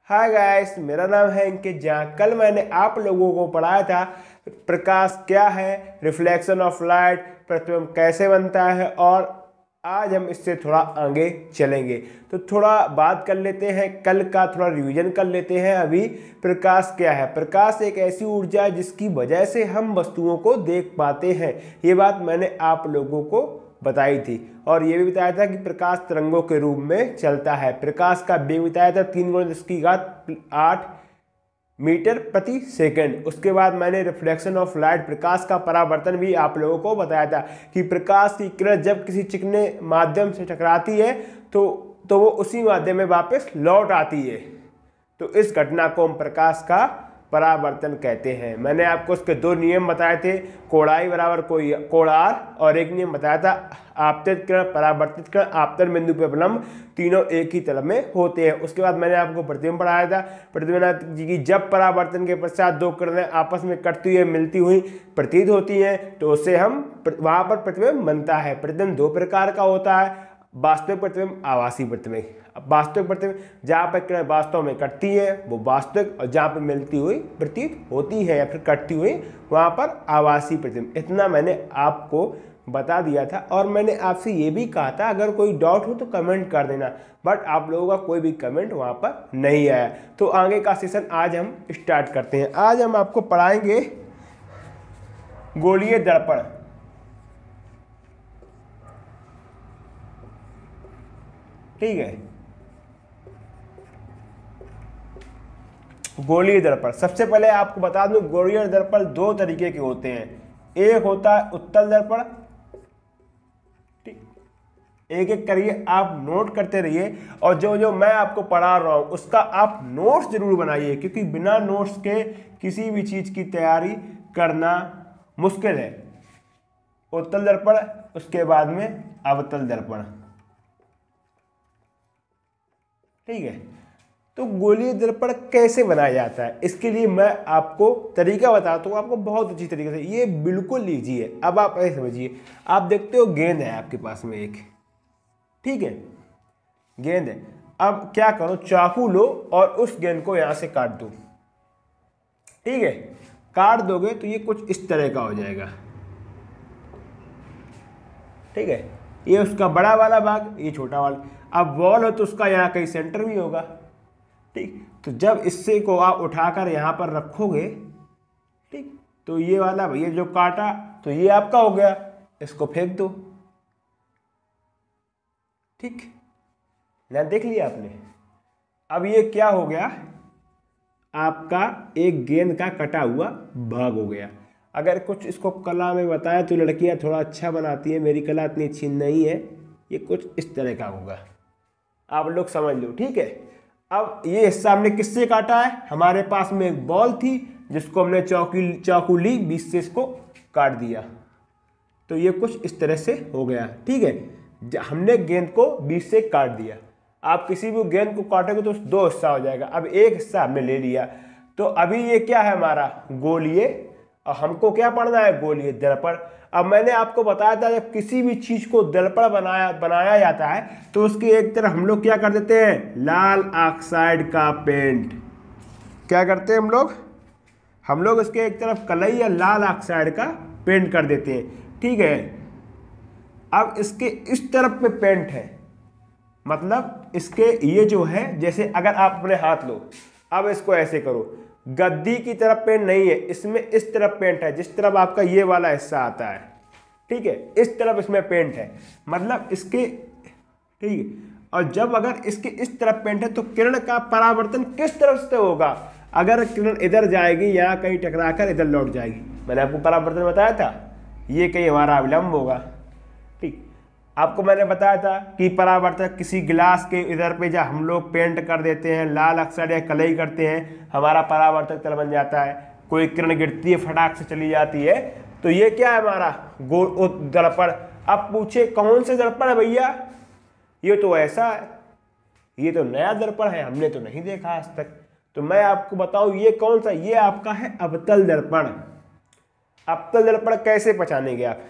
Hi guys, मेरा नाम है अंकित। जहाँ कल मैंने आप लोगों को पढ़ाया था प्रकाश क्या है, रिफ्लेक्शन ऑफ लाइट, प्रतिबिंब कैसे बनता है, और आज हम इससे थोड़ा आगे चलेंगे। तो थोड़ा बात कर लेते हैं, कल का थोड़ा रिवीजन कर लेते हैं। अभी प्रकाश क्या है? प्रकाश एक ऐसी ऊर्जा है जिसकी वजह से हम वस्तुओं को देख पाते हैं। ये बात मैंने आप लोगों को बताई थी और ये भी बताया था कि प्रकाश तरंगों के रूप में चलता है। प्रकाश का वेग बताया था 3 × 10⁸ मीटर प्रति सेकंड। उसके बाद मैंने रिफ्लेक्शन ऑफ लाइट, प्रकाश का परावर्तन भी आप लोगों को बताया था कि प्रकाश की किरण जब किसी चिकने माध्यम से टकराती है तो वो उसी माध्यम में वापस लौट आती है। तो इस घटना को हम प्रकाश का परावर्तन कहते हैं। मैंने आपको उसके दो नियम बताए थे, कोण I बराबर कोण R, और एक नियम बताया था आपतित किरण, परावर्तित किरण, आपतन बिंदु पे विलंब, तीनों एक ही तल में होते हैं। उसके बाद मैंने आपको प्रतिबिंब पढ़ाया था। प्रतिबिंब जी की जब परावर्तन के पश्चात दो किरणें आपस में कटती हुई मिलती हुई प्रतीत होती हैं तो उससे हम वहां पर प्रतिबिंब बनता है। प्रतिबिंब दो प्रकार का होता है, वास्तविक प्रतिबिंब, आभासी प्रतिबिंब। वास्तविक प्रतिबिंब जहाँ पर किरण वास्तव में कटती है वो वास्तविक, और जहाँ पर मिलती हुई प्रतीत होती है या फिर कटती हुई वहाँ पर आभासी प्रतिबिंब। इतना मैंने आपको बता दिया था और मैंने आपसे ये भी कहा था अगर कोई डाउट हो तो कमेंट कर देना, बट आप लोगों का कोई भी कमेंट वहाँ पर नहीं आया। तो आगे का सेशन आज हम स्टार्ट करते हैं। आज हम आपको पढ़ाएंगे गोलीय दर्पण। ठीक है, गोलीय दर्पण। सबसे पहले आपको बता दूं गोलीय दर्पण दो तरीके के होते हैं। एक होता है उत्तल दर्पण। ठीक, एक एक करिए, आप नोट करते रहिए और जो जो मैं आपको पढ़ा रहा हूं उसका आप नोट्स जरूर बनाइए, क्योंकि बिना नोट्स के किसी भी चीज की तैयारी करना मुश्किल है। उत्तल दर्पण, उसके बाद में अवतल दर्पण। ठीक है, तो गोलीय दर्पण कैसे बनाया जाता है इसके लिए मैं आपको तरीका बताता हूँ, आपको बहुत अच्छी तरीके से। ये बिल्कुल ईजी है। अब आप ऐसे समझिए, आप देखते हो गेंद है आपके पास में एक, ठीक है, गेंद है। अब क्या करो, चाकू लो और उस गेंद को यहां से काट दो। ठीक है, काट दोगे तो ये कुछ इस तरह का हो जाएगा। ठीक है, ये उसका बड़ा वाला भाग, ये छोटा वाला। अब बॉल हो तो उसका यहाँ कहीं सेंटर भी होगा। ठीक, तो जब इससे को आप उठाकर यहाँ पर रखोगे, ठीक, तो ये वाला भैया जो काटा तो ये आपका हो गया, इसको फेंक दो। ठीक, ना देख लिया आपने। अब ये क्या हो गया, आपका एक गेंद का कटा हुआ भाग हो गया। अगर कुछ इसको कला में बताया तो लड़कियां थोड़ा अच्छा बनाती है, मेरी कला इतनी अच्छी नहीं है। ये कुछ इस तरह का होगा, आप लोग समझ लो। ठीक है, अब ये हिस्सा हमने किससे काटा है, हमारे पास में एक बॉल थी जिसको हमने चाकू ली, बीच से इसको काट दिया, तो ये कुछ इस तरह से हो गया। ठीक है, हमने गेंद को बीच से काट दिया। आप किसी भी गेंद को काटोगे तो दो हिस्सा हो जाएगा। अब एक हिस्सा हमने ले लिया, तो अभी ये क्या है हमारा गोलीय, और हमको क्या पढ़ना है, गोलीय दर्पण। अब मैंने आपको बताया था जब किसी भी चीज को दर्पण बनाया जाता है तो उसकी एक तरफ हम लोग क्या कर देते हैं, लाल ऑक्साइड का पेंट। क्या करते हैं हम लोग उसके एक तरफ कलई या लाल ऑक्साइड का पेंट कर देते हैं। ठीक है, अब इसके इस तरफ पे पेंट है, मतलब इसके ये जो है, जैसे अगर आप अपने हाथ लो, अब इसको ऐसे करो, गद्दी की तरफ पेंट नहीं है, इसमें इस तरफ पेंट है, जिस तरफ आपका ये वाला हिस्सा आता है। ठीक है, इस तरफ इसमें पेंट है, मतलब इसके, ठीक है, और जब अगर इसके इस तरफ पेंट है तो किरण का परावर्तन किस तरफ से होगा, अगर किरण इधर जाएगी यहाँ कहीं टकराकर इधर लौट जाएगी। मैंने आपको परावर्तन बताया था, ये कहीं हमारा विलंब होगा। ठीक, आपको मैंने बताया था कि परावर्तक किसी गिलास के इधर पे जब हम लोग पेंट कर देते हैं, लाल ऑक्साइड या कलई करते हैं, हमारा परावर्तक तल बन जाता है। कोई किरण गिरती है, फटाक से चली जाती है, तो ये क्या है हमारा दर्पण। अब पूछे कौन से दर्पण है भैया, ये तो ऐसा है, ये तो नया दर्पण है, हमने तो नहीं देखा आज तक। तो मैं आपको बताऊं ये कौन सा, ये आपका है अवतल दर्पण। अवतल दर्पण कैसे पहचानेंगे आप,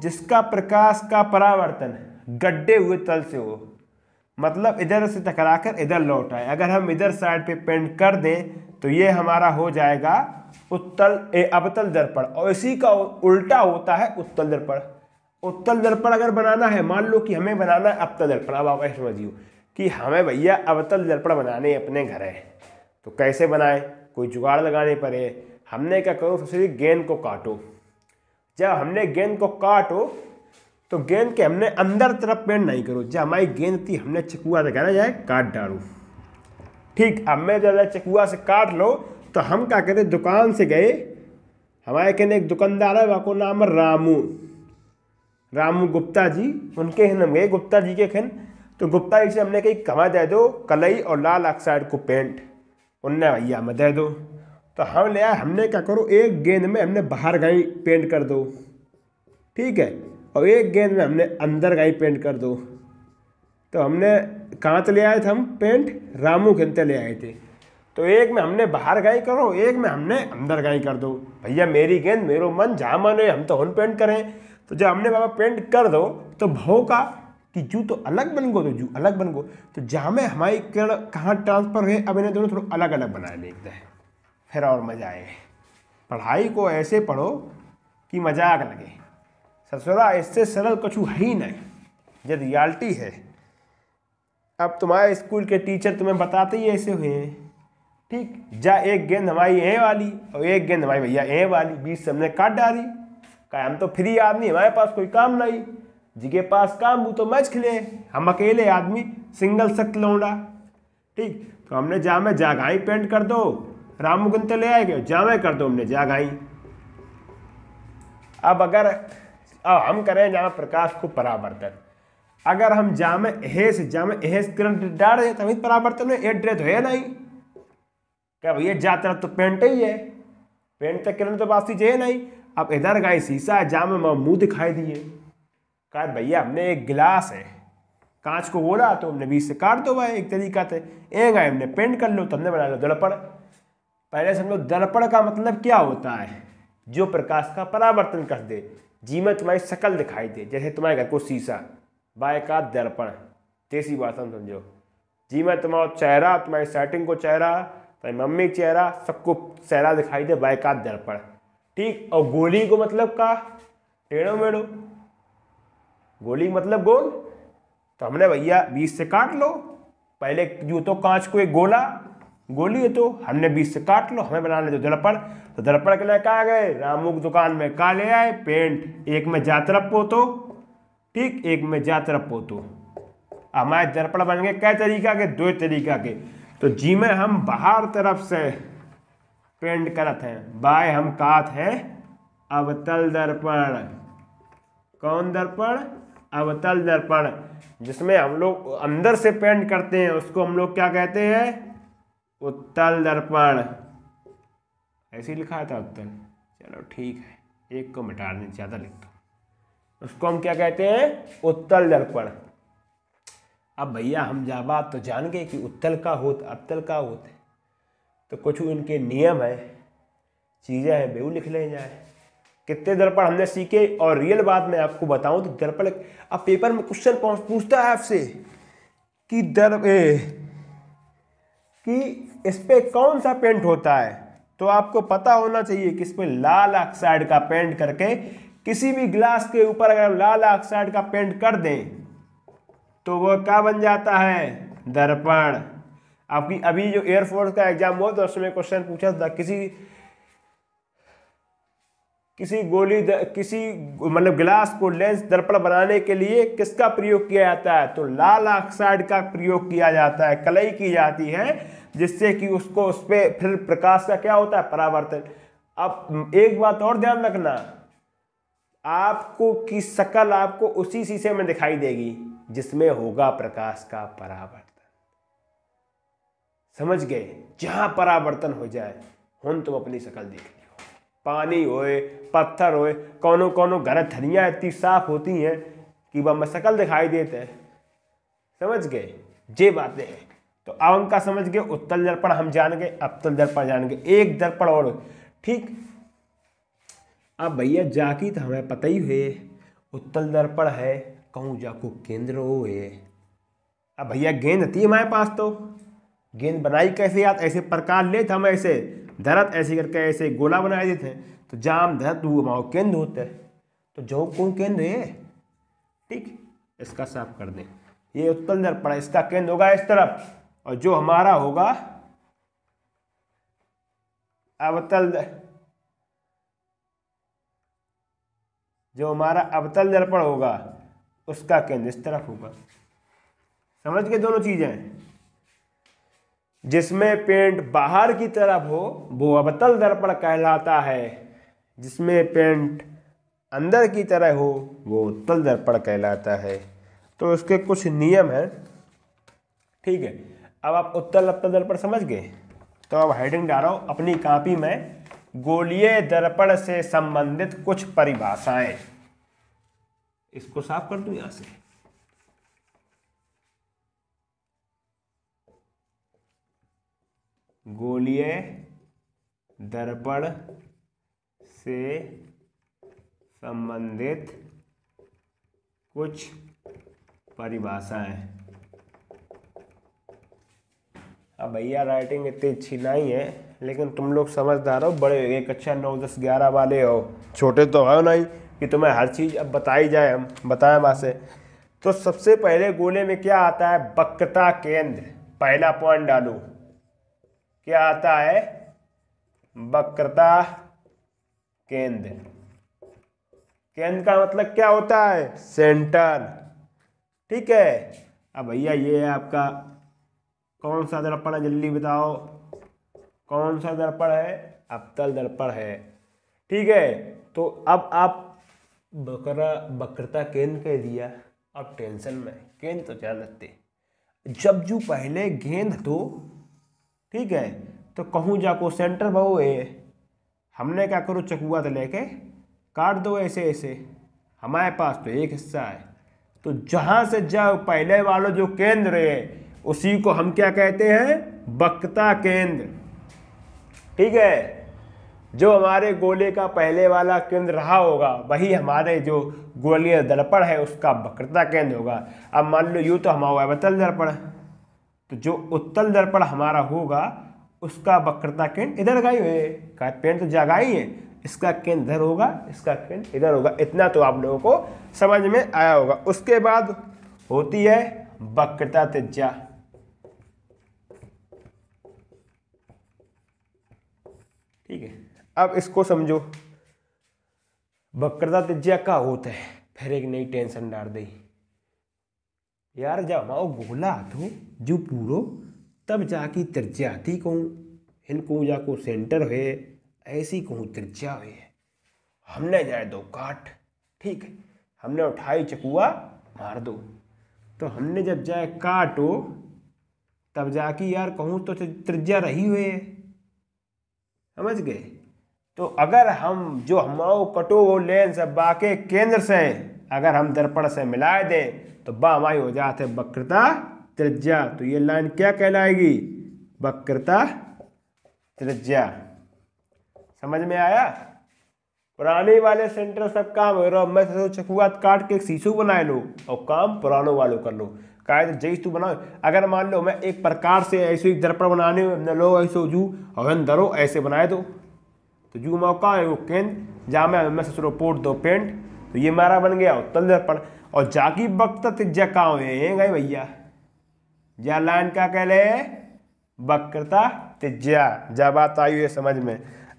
जिसका प्रकाश का परावर्तन गड्ढे हुए तल से हो, मतलब इधर से टकराकर इधर लौट आए। अगर हम इधर साइड पे पेंट कर दें तो ये हमारा हो जाएगा अवतल दर्पण, और इसी का उल्टा होता है उत्तल दर्पण। उत्तल दर्पण अगर बनाना है, मान लो कि हमें बनाना है अवतल दर्पण, अब आप समझिए कि हमें भैया अवतल दर्पण बनाने अपने घर है, तो कैसे बनाए, कोई जुगाड़ लगाने पड़े। हमने क्या करो, सबसे गेंद को काटो। जब हमने गेंद को काटो तो गेंद के हमने अंदर तरफ पेंट नहीं करो, जब हमारी गेंद थी हमने चकुआ से कहना जाए काट डालो। ठीक, अब मैं जब चकुआ से काट लो तो हम क्या करें, दुकान से गए, हमारे कहने एक दुकानदार है, वहाँ नाम है रामू गुप्ता जी, उनके हिन हम गए, गुप्ता जी के खिन। तो गुप्ता जी से हमने कही हमें दे दो कलई और लाल ऑक्साइड को पेंट, उनने भैया हमें दे दो। तो हम ले आए, हमने क्या करो, एक गेंद में हमने बाहर गाई पेंट कर दो, ठीक है, और एक गेंद में हमने अंदर गाई पेंट कर दो। तो हमने कहाँ से ले आए थे हम पेंट, रामू खिनते ले आए थे। तो एक में हमने बाहर गाई करो, एक में हमने अंदर गाई कर दो। भैया मेरी गेंद मेरो मन, जहाँ मन है हम तो हुन पेंट करें। तो जब हमने बाबा पेंट कर दो तो भाव का कि जू तो अलग बन गो, तो जू अलग बन गो, तो जहाँ में हमारी किरण कहाँ ट्रांसफर है, अब इन्हें दोनों थोड़ा अलग अलग बनाए देखते हैं, फिर और मजा आए। पढ़ाई को ऐसे पढ़ो कि मजाक लगे, ससुरा इससे सरल कछु है ही नहीं, ये रियलिटी है। अब तुम्हारे स्कूल के टीचर तुम्हें बताते ही ऐसे हुए हैं, ठीक, जा एक गेंद हमारी ए वाली और एक गेंद हमारी भैया ए वाली, बीच से हमने काट डाली। कहा हम तो फ्री आदमी, हमारे पास कोई काम नहीं, जिसके पास काम वो तो मैच खेले, हम अकेले आदमी, सिंगल सख्त लौंडा, ठीक। तो हमने जामे जागाई पेंट कर दो, रामू गुंते ले आएंगे, जामे कर दो हमने जागाई। अब अगर हम करें जामे प्रकाश को परावर्तन, अगर हम जामे एहेस किरण डाल रहे तो परावर्तन में एड्रेस तो है नहीं, क्या भैया जाता तो पेंट ही है, पेंट तक किरण तो बासी है नहीं। अब इधर गाय शीशा है, जामे मुंह दिखाई दिए, कहा भैया हमने एक गिलास है कांच को बोला तो हमने बीच से काट दो भाई, एक तरीका थे एक गाय हमने पेंट कर लो, तो हमने बना लो दर्पण। पहले समझो दर्पण का मतलब क्या होता है, जो प्रकाश का परावर्तन कर दे, जी में तुम्हारी शक्ल दिखाई दे, जैसे तुम्हारे घर को शीशा बाय का दर्पण, देसी भाषा में समझो, जी में तुम्हारा चेहरा, तुम्हारी सेटिंग को चेहरा, तुम्हारी मम्मी चेहरा, सबको चेहरा दिखाई दे, बाय का दर्पण, ठीक। और गोली को मतलब का टेढ़ो मेढ़ो, गोली मतलब गोल, तो हमने भैया बीच से काट लो, पहले जो तो कांच को एक गोली है तो हमने बीच से काट लो, हमें बना ले तो दर्पण। तो दर्पण के लिए कहा गए, रामू की दुकान में का ले आए पेंट, एक में जा तरफ पोतो, ठीक, एक में जा तरफ पोतो। हमारे दर्पण बन गए कै तरीका के, दो तरीका के। तो जी में हम बाहर तरफ से पेंट करत हैं, बाय हम कात हैं अवतल दर्पण। कौन दर्पण, अवतल दर्पण, जिसमें हम लोग अंदर से पेंट करते हैं, उसको हम लोग क्या कहते हैं, उत्तल दर्पण। ऐसे ही लिखा था उत्तल, चलो ठीक है, एक को मिटा दें, ज़्यादा लिखता हूँ, उसको हम क्या कहते हैं, उत्तल दर्पण। अब भैया हम बात तो जान गए कि उत्तल का होता अवतल का होता है, तो कुछ इनके नियम है, चीज़ें हैं, बेऊ लिख ले जाए। कितने दर्पण हमने सीखे, और रियल बात मैं आपको बताऊं तो दर्पण, अब पेपर में क्वेश्चन पूछता है आपसे कि इस पे कौन सा पेंट होता है, तो आपको पता होना चाहिए कि इस पे लाल ऑक्साइड का पेंट करके, किसी भी ग्लास के ऊपर अगर लाल ऑक्साइड का पेंट कर दें तो वो क्या बन जाता है, दर्पण। आपकी अभी जो एयरफोर्स का एग्जाम हुआ तो उसमें क्वेश्चन पूछा था, किसी मतलब गिलास को लेंस दर्पण बनाने के लिए किसका प्रयोग किया जाता है, तो लाल ऑक्साइड का प्रयोग किया जाता है, कलई की जाती है, जिससे कि उसको उस पर फिर प्रकाश का क्या होता है, परावर्तन। अब एक बात और ध्यान रखना, आपको की शक्ल आपको उसी शीशे में दिखाई देगी जिसमें होगा प्रकाश का परावर्तन। समझ गए, जहां परावर्तन हो जाए हुन तुम अपनी शक्ल देख लियो, पानी होए पत्थर होए, कोनो घर धनिया इतनी साफ होती हैं कि वह में शक्ल दिखाई देते हैं। समझ गए, ये बातें हैं। तो अब हम का समझ गए, उत्तल दर्पण हम जान गए, अवतल दर्पण जान गए, एक दर्पण और, ठीक। अब भैया जाकी तो हमें पता ही है, उत्तल दर्पण है कहूँ जाको केंद्र हो है, अब भैया गेंद थी हमारे पास, तो गेंद बनाई कैसे यार, ऐसे प्रकार ले हम ऐसे धरत ऐसे करके ऐसे गोला बना देते हैं, तो जाम धरत वो हमारा केंद्र होता है, तो जो कौन केंद्र है, ठीक, इसका साफ कर दें। ये उत्तल दर्पण, इसका केंद्र होगा इस तरफ, और जो हमारा होगा अवतल, जो हमारा अवतल दर्पण होगा उसका केंद्र इस तरफ होगा। समझ के दोनों चीजें, जिसमें पेंट बाहर की तरफ हो वो अवतल दर्पण कहलाता है, जिसमें पेंट अंदर की तरह हो वो उत्तल दर्पण कहलाता है। तो इसके कुछ नियम हैं, ठीक है। अब आप उत्तल अवतल दर्पण समझ गए, तो अब हेडिंग डालो अपनी कॉपी में, गोलीय दर्पण से संबंधित कुछ परिभाषाएं। इसको साफ कर दूं यहां से, गोलीय दर्पण से संबंधित कुछ परिभाषाएं। अब भैया राइटिंग इतनी अच्छी नहीं है, लेकिन तुम लोग समझदार हो, बड़े हो गए, कक्षा 9, 10, 11 वाले हो, छोटे तो हो नहीं कि तुम्हें हर चीज़ अब बताई जाए, हम बताएं वहाँ से। तो सबसे पहले गोले में क्या आता है, वक्रता केंद्र, पहला पॉइंट डालो, क्या आता है, वक्रता केंद्र। केंद्र का मतलब क्या होता है, सेंटर, ठीक है। अब भैया ये है आपका कौन सा दर्पण है, जल्दी बताओ, कौन सा दर्पण है, अवतल दर्पण है, ठीक है। तो अब आप वक्रता केंद्र कह दिया, अब टेंशन में, केंद्र तो ध्यान रखते, जब जो पहले गेंद तो ठीक है, तो कहूँ जाको सेंटर बहु है, हमने क्या करो, चकुआ तो लेके काट दो ऐसे ऐसे, हमारे पास तो एक हिस्सा है, तो जहाँ से जाओ पहले वाला जो केंद्र है उसी को हम क्या कहते हैं, वक्रता केंद्र, ठीक है। जो हमारे गोले का पहले वाला केंद्र रहा होगा वही हमारे जो गोलीय दर्पण है उसका वक्रता केंद्र होगा। अब मान लो यूँ तो हमारा अवतल दर्पण, तो जो उत्तल दर्पण हमारा होगा उसका वक्रता केंद्र इधर गई है, का पेंट तो जगह ही है, इसका केंद्र इधर होगा, इसका केंद्र इधर होगा, इतना तो आप लोगों को समझ में आया होगा। उसके बाद होती है वक्रता त्रिज्या, ठीक है। अब इसको समझो, वक्रता त्रिज्या का होता है, फिर एक नई टेंशन डाल दी यार, जब हमारा गोला तो जो पूरो तब जाके त्रिज्या थी कहूँ, इनको जाको सेंटर है, ऐसी कहूँ त्रिज्या है, हमने जाए दो काट, ठीक है, हमने उठाई चकुआ मार दो, तो हमने जब जाए काटो तब जाके यार कहूँ तो त्रिज्या रही हुई है, समझ गए। तो अगर हम जो हमारो कटो वो लेंस बाके केंद्र से अगर हम दर्पण से मिला दें तो बा हमारी हो जाते वक्रता त्रिज्या। तो ये लाइन क्या कहलाएगी, वक्रता त्रिज्या। समझ में आया। पुराने वाले सेंटर सब काम हो रहा, मैं तो चकुआ काट के एक शीशो बनाए लो और काम पुरानों वालों कर लो, कायदे जैस तू बनाओ। अगर मान लो मैं एक प्रकार से ऐसे ही दर्पण बनाने न लो ऐसो जू और धरो ऐसे बनाए दो, तो जू मौका है वो केंद्र जहाँ मैं ससुरो पोट दो पेंट, तो ये हमारा बन गया उत्तल दर्पण। और जाकी वक्रता त्रिज्या कहाँ है गए भैया, जा लाइन क्या कह ले, वक्रता त्रिज्या। जा बात आई है समझ में।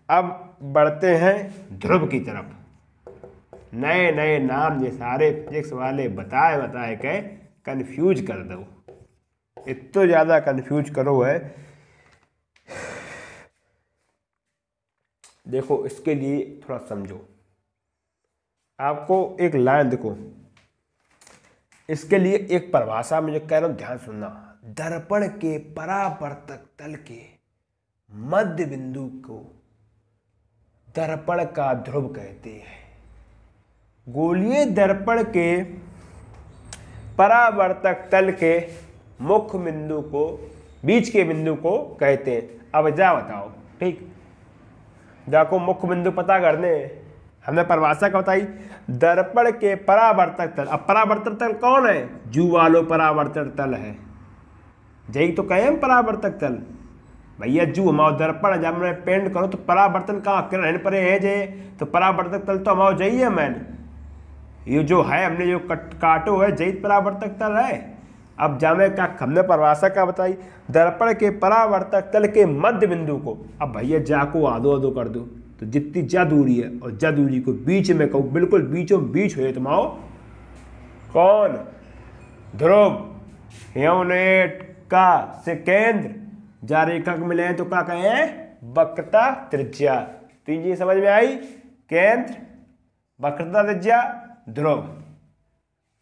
अब बढ़ते हैं ध्रुव की तरफ। नए नए नाम ये सारे फिजिक्स वाले बताए के कंफ्यूज कर दो, इतना ज़्यादा कंफ्यूज करो है। देखो इसके लिए थोड़ा समझो, आपको एक लाइन देखो, इसके लिए एक परिभाषा मुझे कह रहा हूँ ध्यान सुनना। दर्पण के परावर्तक तल के मध्य बिंदु को दर्पण का ध्रुव कहते हैं। गोलीय दर्पण के परावर्तक तल के मुख्य बिंदु को, बीच के बिंदु को कहते हैं। अब जा बताओ, ठीक, जाको मुख्य बिंदु पता करने। हमने परिभाषा क्या बताई, दर्पण के परावर्तक तल। अब परावर्तक तल कौन है, जू वालो परावर्तक तल है, यही तो कहे हम परावर्तक तल। भैया जू हमारा दर्पण जब मैं पेंट करो तो परावर्तन का किरण पर है जे, तो परावर्तक तल तो हमारा जही है मैन, ये जो है हमने जो काटो है जही परावर्तक तल है। अब जामे क्या हमने परिभाषा क्या बताई, दर्पण के परावर्तक तल के मध्य बिंदु को, अब भैया जा को आधो आधो कर दो तो जितनी जा दूरी है और जा दूरी को बीच में कहूँ, बिल्कुल बीचों बीच हुए तुम्हारो कौन, ध्रुव यूनिट का से केंद्र जा रेखा मिले हैं तो क्या कहें, वक्रता त्रिज्या। तो ये समझ में आई, केंद्र वक्रता त्रिज्या ध्रुव,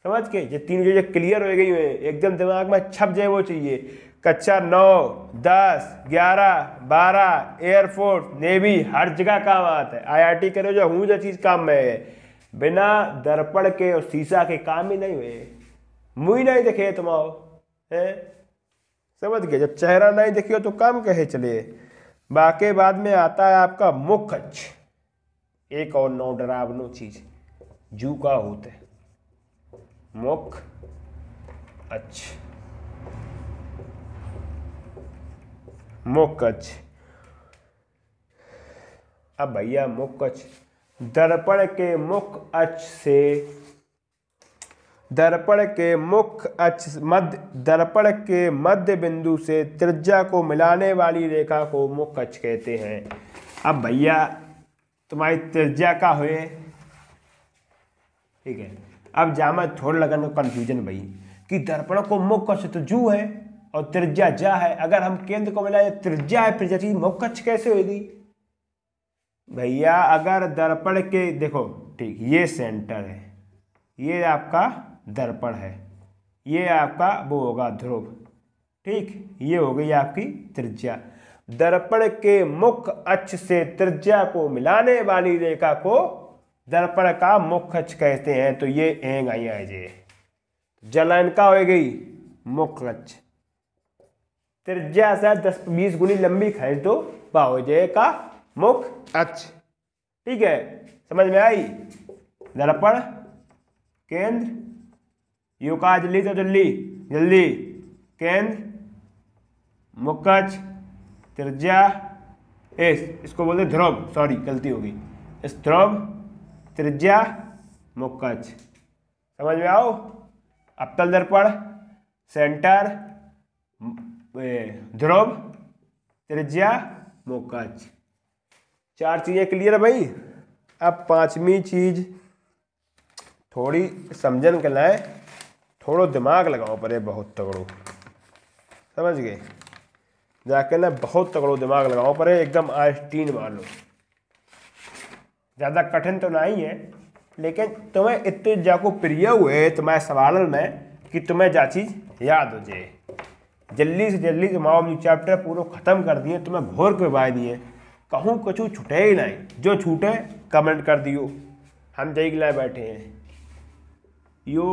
समझ के ये तीन चीजें क्लियर हो गई है, एकदम दिमाग में छप जाए वो चाहिए। कक्षा 9, 10, 11, 12 एयरफोर्स नेवी हर जगह काम आता है। IIT करो जो हूँ जो चीज़ काम में है, बिना दर्पण के और शीशा के काम ही नहीं हुए, मुँह ही नहीं दिखे तुम्हारो है, समझ गए। जब चेहरा नहीं देखियो तो काम कहे चले। बाकी बाद में आता है आपका मुख अक्ष, एक और नौ डरावनो चीज जू का होता है मुख अक्ष, मुख अक्ष। अब भैया मुख अक्ष, दर्पण के मुख अक्ष से, दर्पण के मुख अक्ष मध्य, दर्पण के मध्य बिंदु से त्रिज्या को मिलाने वाली रेखा को मुख अक्ष कहते हैं। अब भैया तुम्हारी त्रिज्या का हुए, ठीक है। अब जामा थोड़ा लगन कंफ्यूजन भाई कि दर्पण को मुख अक्ष तो जू है और त्रिज्या जा है, अगर हम केंद्र को मिलाए त्रिज्या है फिर चीज मुख अक्ष कैसे होगी भैया। अगर दर्पण के देखो ठीक, ये सेंटर है, ये आपका दर्पण है, ये आपका वो होगा ध्रुव, ठीक, ये हो गई आपकी त्रिज्या। दर्पण के मुख अक्ष से त्रिज्या को मिलाने वाली रेखा को दर्पण का मुख अक्ष कहते हैं। तो ये एंग आई है जे जलाइन का हो गई मुख अक्ष, त्रिज्या से 10-20 गुनी लंबी खींच दो हो जाए का मुख अक्ष, ठीक है, समझ में आई। दर्पण केंद्र यू का जल्दी तो जल्दी जल्दी, केंद्र मुख अक्ष त्रिज्या, इसको बोलते ध्रुव, सॉरी गलती होगी, इस ध्रुव त्रिज्या मुख अक्ष, समझ में आओ। अवतल दर्पण सेंटर ध्रुव त्रिज्या मुख अक्ष, 4 चीजें क्लियर है भाई। अब 5वीं चीज थोड़ी समझन के लाए, थोड़ो दिमाग लगाओ परे बहुत तगड़ो, समझ गए, जाके ना बहुत तगड़ो दिमाग लगाओ परे, एकदम आइंस्टीन मान लो। ज़्यादा कठिन तो नहीं है, लेकिन तुम्हें इतने जाको प्रिय हुए तुम्हारे सवाल में कि तुम्हें जा चीज़ याद हो जाए। जल्दी से जल्दी तुम्हारा चैप्टर पूरा ख़त्म कर दिए, तुम्हें घोर के बाय दिए, कहूँ कुछ छूटे ही नहीं, जो छूटे कमेंट कर दियो, हम जय गिलाए बैठे हैं। यो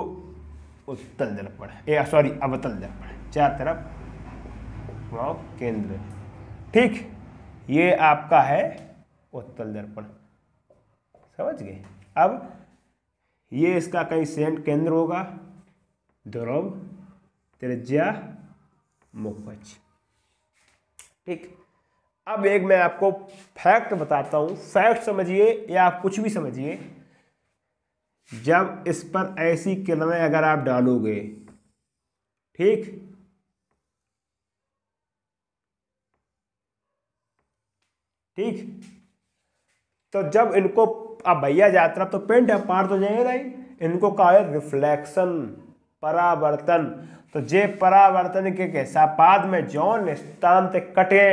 उत्तल दर्पण है, सॉरी अवतल दर्पण, 4 तरफ वहाँ केंद्र, ठीक, ये आपका है उत्तल दर्पण, समझ गए। अब ये इसका कहीं सेंट केंद्र होगा, ध्रुव त्रिज्या मुख अक्ष, ठीक। अब एक मैं आपको फैक्ट बताता हूँ, फैक्ट समझिए या आप कुछ भी समझिए। जब इस पर ऐसी किरणें अगर आप डालोगे, ठीक, ठीक, तो जब इनको अब भैया यात्रा तो पेंट है, पार तो जाएगा नहीं, इनको कहा है रिफ्लेक्शन, परावर्तन। तो जे परावर्तन के सापाद में जौन स्थान से कटे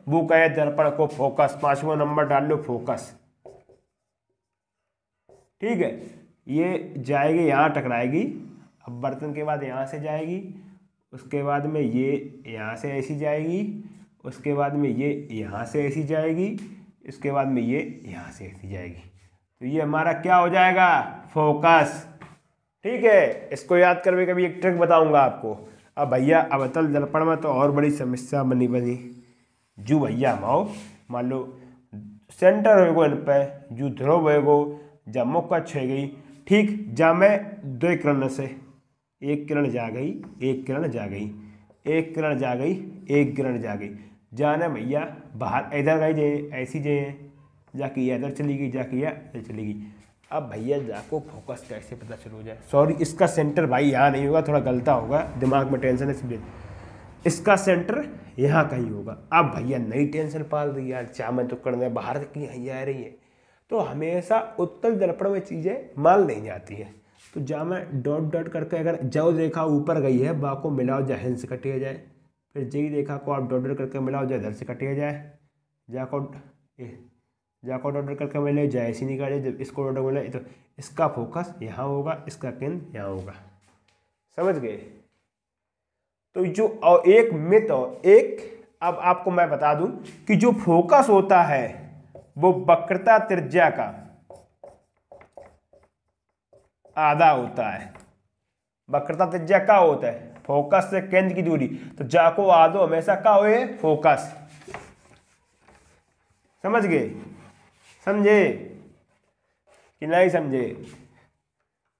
वो कहे दर्पण को फोकस, 5वां नंबर डाल लो फोकस, ठीक है। ये जाएगी यहाँ टकराएगी, अब बर्तन के बाद यहाँ से जाएगी, उसके बाद में ये यहाँ से ऐसी जाएगी, उसके बाद में ये यहाँ से ऐसी जाएगी, इसके बाद में ये यहाँ से ऐसी जाएगी। तो ये हमारा क्या हो जाएगा, फोकस, ठीक है। इसको याद करके कभी एक ट्रिक बताऊंगा आपको। अब भैया अवतल दर्पण में तो और बड़ी समस्या बनी जो भैया माओ मान लो सेंटर होएगो इन पे, जो ध्रुव होएगो जब मुख अच्छे गई, ठीक, जब मैं दो किरण से, एक किरण जा गई, एक किरण जा गई, एक किरण जा गई, एक किरण जा गई, जाना भैया बाहर इधर गई जे ऐसी जे जाके ये इधर चली गई, जाके ये इधर चली गई। अब भैया जाको फोकस कैसे पता चल हो जाए। सॉरी, इसका सेंटर भाई यहाँ नहीं होगा, थोड़ा गलता होगा, दिमाग में टेंशन है इसलिए। इसका सेंटर यहाँ कहीं होगा। अब भैया नई टेंशन पाल दी यार, चाह मैं तो करने बाहर की आ रही है। तो हमेशा उत्तल दर्पण में चीज़ें मान नहीं जाती हैं। तो जहाँ मैं डॉट डॉट करके अगर जो रेखा ऊपर गई है बा को मिलाओ जाए हिंद से कटिया जाए, फिर जी रेखा को आप डॉट डॉट करके मिलाओ जाए इधर से कटिया जाए, जाको डॉट डॉट करके मिले जाए ऐसी नहीं काटे, जब इसको डॉट मिले तो इसका फोकस यहाँ होगा, इसका केंद्र यहाँ होगा। समझ गए। तो जो और एक मिथ और एक, अब आपको मैं बता दूं कि जो फोकस होता है वो वक्रता त्रिज्या का आधा होता है। वक्रता त्रिज्या का होता है फोकस से केंद्र की दूरी, तो जाको आधो हमेशा का होए फोकस। समझ गए, समझे कि नहीं समझे।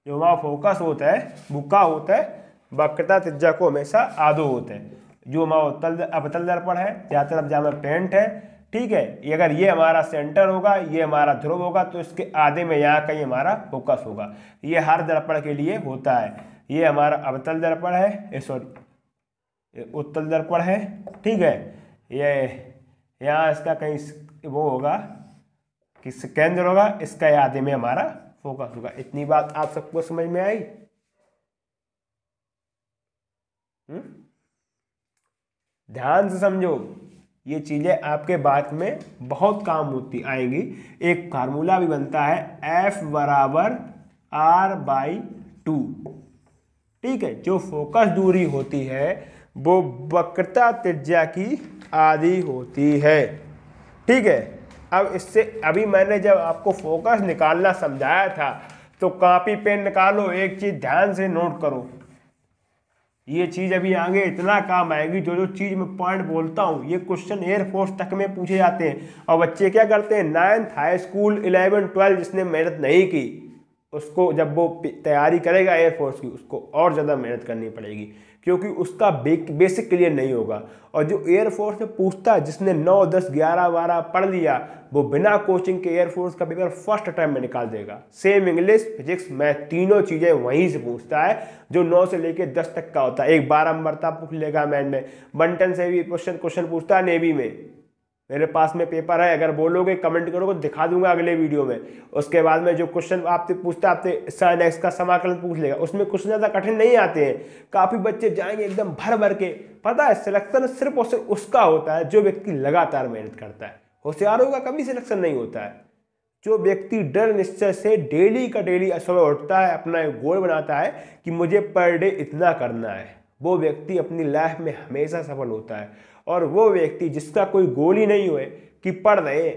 जो हमारा फोकस होता है वो का होता है वक्रता त्रिज्या को हमेशा आधो होता है। जो हमारा अवतल दर्पण है जहाँ तरफ जहाँ में पेंट है, ठीक है, ये अगर ये हमारा सेंटर होगा, ये हमारा ध्रुव होगा, तो इसके आधे में यहाँ कहीं हमारा फोकस होगा। ये हर दर्पण के लिए होता है। ये हमारा अवतल दर्पण है, सॉरी उत्तल दर्पण है, ठीक है। ये यहाँ इसका कहीं वो होगा कि केंद्र होगा, इसका आधे में हमारा फोकस होगा। इतनी बात आप सबको समझ में आई? ध्यान से समझो, ये चीजें आपके बाद में बहुत काम होती आएंगी। एक फार्मूला भी बनता है F बराबर R/2, ठीक है। जो फोकस दूरी होती है वो वक्रता त्रिज्या की आधी होती है, ठीक है। अब इससे अभी मैंने जब आपको फोकस निकालना समझाया था तो कॉपी पेन निकालो, एक चीज ध्यान से नोट करो। ये चीज अभी आगे इतना काम आएगी, जो जो चीज मैं पॉइंट बोलता हूँ ये क्वेश्चन एयरफोर्स तक में पूछे जाते हैं। और बच्चे क्या करते हैं, 9th हाई स्कूल 11 12 जिसने मेहनत नहीं की उसको जब वो तैयारी करेगा एयरफोर्स की, उसको और ज़्यादा मेहनत करनी पड़ेगी, क्योंकि उसका बेसिक क्लियर नहीं होगा। और जो एयरफोर्स में पूछता है जिसने 9 10 11 12 पढ़ लिया, वो बिना कोचिंग के एयरफोर्स का पेपर फर्स्ट टाइम में निकाल देगा। सेम इंग्लिश फिजिक्स मैथ तीनों चीज़ें वहीं से पूछता है, जो 9 से लेकर 10 तक का होता है। एक 12 नंबर था पूछ लेगा मैथ में, बंटन से भी क्वेश्चन पूछता है नेवी में। मेरे पास में पेपर है, अगर बोलोगे कमेंट करोगे दिखा दूंगा अगले वीडियो में। उसके बाद में जो क्वेश्चन आपसे पूछता है, आपसे sin x का समाकलन पूछ लेगा, उसमें क्वेश्चन ज़्यादा कठिन नहीं आते हैं। काफ़ी बच्चे जाएंगे एकदम भर भर के। पता है सिलेक्शन सिर्फ और सिर्फ उसका होता है जो व्यक्ति लगातार मेहनत करता है। होशियारों का कभी सिलेक्शन नहीं होता है। जो व्यक्ति डर निश्चय से डेली का डेली सुबह उठता है, अपना एक गोल बनाता है कि मुझे पर डे इतना करना है, वो व्यक्ति अपनी लाइफ में हमेशा सफल होता है। और वो व्यक्ति जिसका कोई गोल ही नहीं हुए कि पढ़ रहे,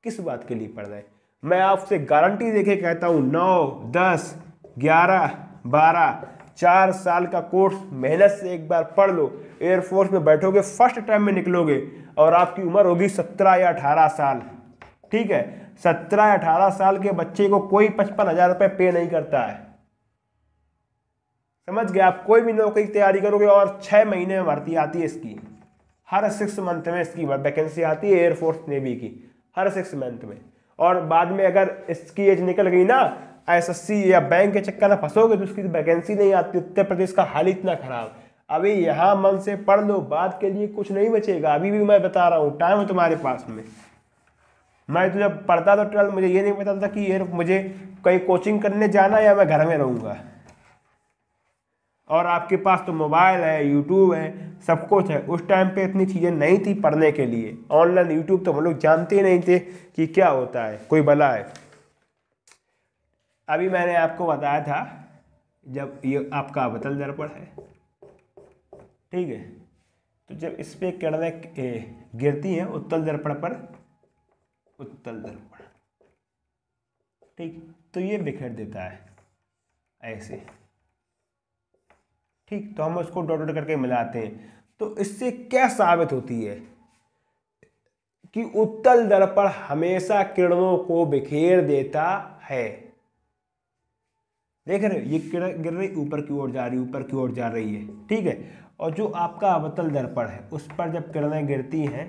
किस बात के लिए पढ़ रहे, मैं आपसे गारंटी देके कहता हूँ 9 10 11 12 4 साल का कोर्स मेहनत से एक बार पढ़ लो, एयरफोर्स में बैठोगे फर्स्ट टाइम में निकलोगे और आपकी उम्र होगी 17 या 18 साल, ठीक है। 17 या 18 साल के बच्चे को कोई 55,000 रुपये पे नहीं करता है। समझ गए। आप कोई भी नौकरी की तैयारी करोगे और 6 महीने में भर्ती आती है इसकी, हर 6 मंथ में इसकी वैकेंसी आती है एयरफोर्स नेवी की, हर 6 मंथ में। और बाद में अगर इसकी एज निकल गई ना, SSC या बैंक के चक्कर में फंसोगे तो उसकी वैकेंसी नहीं आती। उत्तर प्रदेश का हाल इतना खराब। अभी यहाँ मन से पढ़ लो, बाद के लिए कुछ नहीं बचेगा। अभी भी मैं बता रहा हूँ, टाइम है तुम्हारे पास में। मैं तो जब पढ़ता था 12 मुझे ये नहीं पता था कि मुझे कहीं कोचिंग करने जाना या मैं घर में रहूँगा। और आपके पास तो मोबाइल है, यूट्यूब है, सब कुछ है। उस टाइम पे इतनी चीज़ें नहीं थी पढ़ने के लिए। ऑनलाइन यूट्यूब तो हम लोग जानते ही नहीं थे कि क्या होता है, कोई भला है। अभी मैंने आपको बताया था जब ये आपका अवतल दर्पण है, ठीक है, तो जब इस पर किरणें गिरती हैं उत्तल दर्पण पर, उत्तल दर्पण, ठीक, तो ये बिखेर देता है ऐसे, ठीक। तो हम उसको डॉट डॉट करके मिलाते हैं। तो इससे क्या साबित होती है कि उत्तल दर्पण हमेशा किरणों को बिखेर देता है। देख रहे हो, ये किरण गिर रही, ऊपर की ओर जा रही, ऊपर की ओर जा रही है, ठीक है। और जो आपका अवतल दर्पण है उस पर जब किरणें गिरती हैं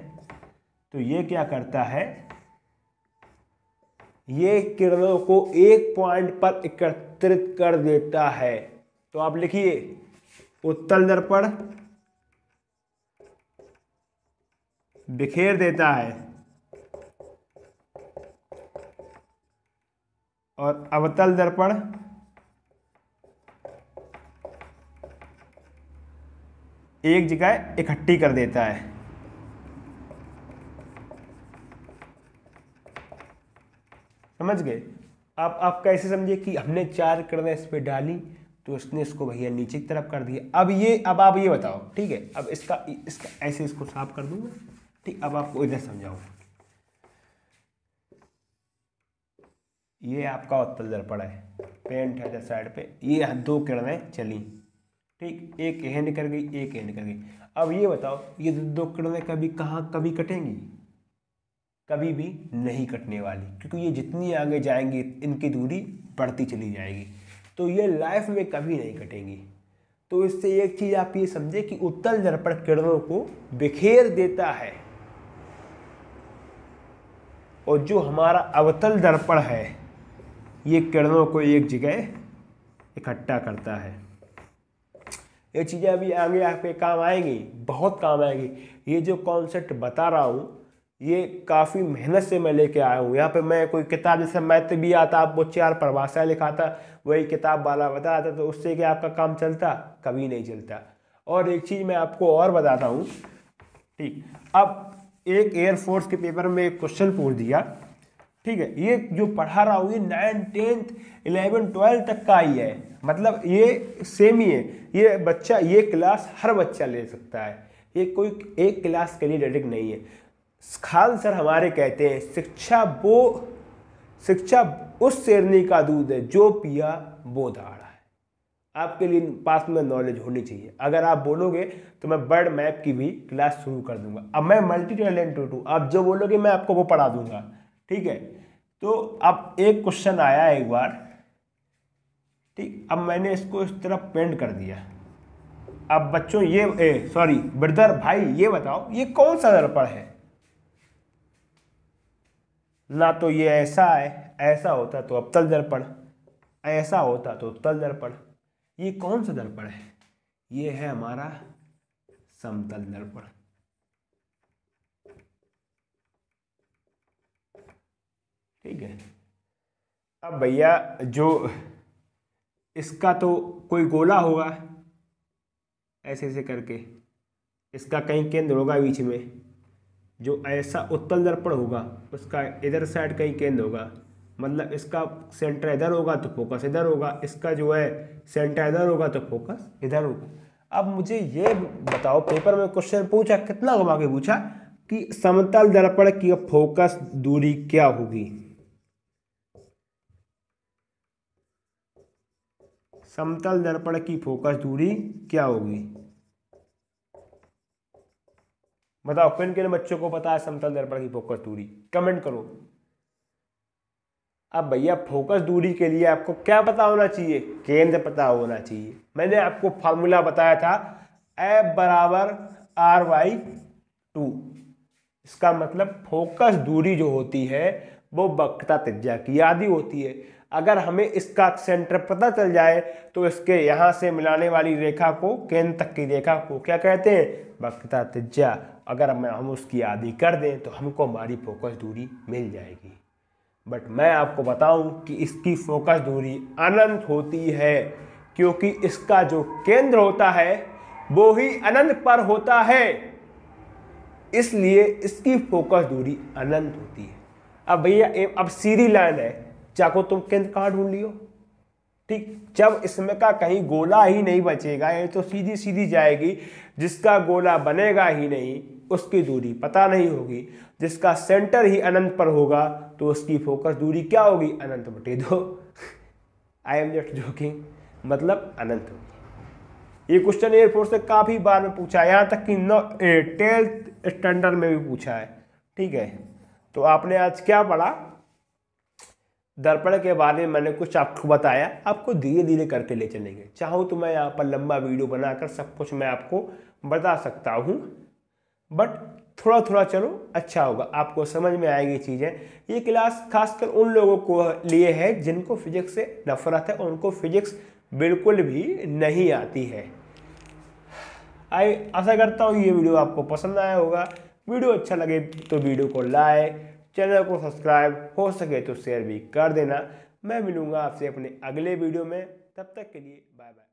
तो ये क्या करता है, ये किरणों को एक पॉइंट पर एकत्रित कर देता है। तो आप लिखिए, उत्तल दर्पण बिखेर देता है और अवतल दर्पण एक जगह इकट्ठी कर देता है। समझ गए? आप कैसे समझे कि हमने 4 किरणें इस पे डाली तो उसने इसको भैया नीचे की तरफ कर दिया। अब आप ये बताओ, ठीक है, अब इसका ऐसे इसको साफ कर दूंगा, ठीक। अब आपको इधर समझाऊं, ये आपका उत्तल दर्पण है, पेंट है इधर साइड पे, ये 2 किरणें चली, ठीक, एक यह निकल गई, एक यह निकल गई। अब ये बताओ, ये 2 किरणें कभी कटेंगी? कभी भी नहीं कटने वाली, क्योंकि ये जितनी आगे जाएंगी इनकी दूरी बढ़ती चली जाएगी, तो ये लाइफ में कभी नहीं कटेंगी। तो इससे एक चीज आप ये समझे कि उत्तल दर्पण किरणों को बिखेर देता है और जो हमारा अवतल दर्पण है ये किरणों को एक जगह इकट्ठा करता है। ये चीज़ें अभी आगे आपके काम आएंगी, बहुत काम आएंगी। ये जो कॉन्सेप्ट बता रहा हूँ ये काफ़ी मेहनत से मैं लेके आया हूँ। यहाँ पे मैं कोई किताब, जैसे मैथ भी आता, आपको 4 परिभाषाएं लिखाता, वही किताब वाला बताता, तो उससे क्या आपका काम चलता? कभी नहीं चलता। और एक चीज़ मैं आपको और बताता हूँ, ठीक। अब एक एयरफोर्स के पेपर में एक क्वेश्चन पूछ दिया, ठीक है, ये जो पढ़ा रहा हूँ ये 9, 10, 11, 12 तक का ही है, मतलब ये सेम ही है। ये बच्चा, ये क्लास हर बच्चा ले सकता है, ये कोई एक क्लास के लिए डायरेक्ट नहीं है। खान सर हमारे कहते हैं शिक्षा उस शेरनी का दूध है जो पिया वो दाड़ा है। आपके लिए पास में नॉलेज होनी चाहिए। अगर आप बोलोगे तो मैं बर्ड मैप की भी क्लास शुरू कर दूंगा। अब मैं मल्टी टैलेंटेड हूँ, आप जो बोलोगे मैं आपको वो पढ़ा दूंगा, ठीक है। तो अब एक क्वेश्चन आया एक बार, ठीक, अब मैंने इसको इस तरह पेंट कर दिया। अब बच्चों ये सॉरी ब्रदर भाई, ये बताओ ये कौन सा दर्पण है? ना तो ये ऐसा है, ऐसा होता तो अवतल दर्पण, ऐसा होता तो उत्तल दर्पण। ये कौन सा दर्पण है? ये है हमारा समतल दर्पण, ठीक है। अब भैया जो इसका तो कोई गोला होगा, ऐसे ऐसे करके इसका कहीं केंद्र होगा बीच में। जो ऐसा उत्तल दर्पण होगा उसका इधर साइड कहीं केंद्र होगा, मतलब इसका सेंटर इधर होगा तो फोकस इधर होगा, इसका जो है सेंटर इधर होगा तो फोकस इधर होगा। अब मुझे ये बताओ, पेपर में क्वेश्चन पूछा, कितना घुमा के पूछा कि समतल दर्पण की फोकस दूरी क्या होगी? समतल दर्पण की फोकस दूरी क्या होगी? बताओ, किन किन बच्चों को पता है समतल दर्पण की फोकस दूरी? कमेंट करो। अब भैया फोकस दूरी के लिए आपको क्या पता होना चाहिए? केंद्र पता होना चाहिए। मैंने आपको फार्मूला बताया था F बराबर R/2। इसका मतलब फोकस दूरी जो होती है वो वक्रता त्रिज्या की आधी होती है। अगर हमें इसका सेंटर पता चल जाए तो इसके यहाँ से मिलाने वाली रेखा को, केंद्र तक की रेखा को क्या कहते हैं? वक्रता त्रिज्या। अगर हम उसकी आधी कर दें तो हमको हमारी फोकस दूरी मिल जाएगी। बट मैं आपको बताऊं कि इसकी फोकस दूरी अनंत होती है, क्योंकि इसका जो केंद्र होता है वो ही अनंत पर होता है, इसलिए इसकी फोकस दूरी अनंत होती है। अब भैया अब सीधी लाइन है, चाहो तुम केंद्र कहाँ ढूंढ लियो, ठीक। जब इसमें का कहीं गोला ही नहीं बचेगा, ये तो सीधी सीधी जाएगी। जिसका गोला बनेगा ही नहीं उसकी दूरी पता नहीं होगी। जिसका सेंटर ही अनंत पर होगा तो उसकी फोकस दूरी क्या होगी? अनंत बटे 2। आई एम जस्ट जोकिंग, मतलब अनंत होगी। ये क्वेश्चन एयरफोर्स से काफी बार में पूछा है, यहाँ तक कि 10th स्टैंडर्ड में भी पूछा है, ठीक है। तो आपने आज क्या पढ़ा? दर्पण के बारे में मैंने कुछ आपको बताया, आपको धीरे धीरे करके ले चलेंगे। चाहूँ तो मैं यहाँ पर लंबा वीडियो बनाकर सब कुछ मैं आपको बता सकता हूँ, बट थोड़ा थोड़ा चलो अच्छा होगा, आपको समझ में आएगी चीज़ें। ये क्लास खासकर उन लोगों को लिए है जिनको फिजिक्स से नफरत है, उनको फिजिक्स बिल्कुल भी नहीं आती है। आशा करता हूँ ये वीडियो आपको पसंद आया होगा। वीडियो अच्छा लगे तो वीडियो को लाइक, चैनल को सब्सक्राइब, हो सके तो शेयर भी कर देना। मैं मिलूँगा आपसे अपने अगले वीडियो में, तब तक के लिए बाय बाय।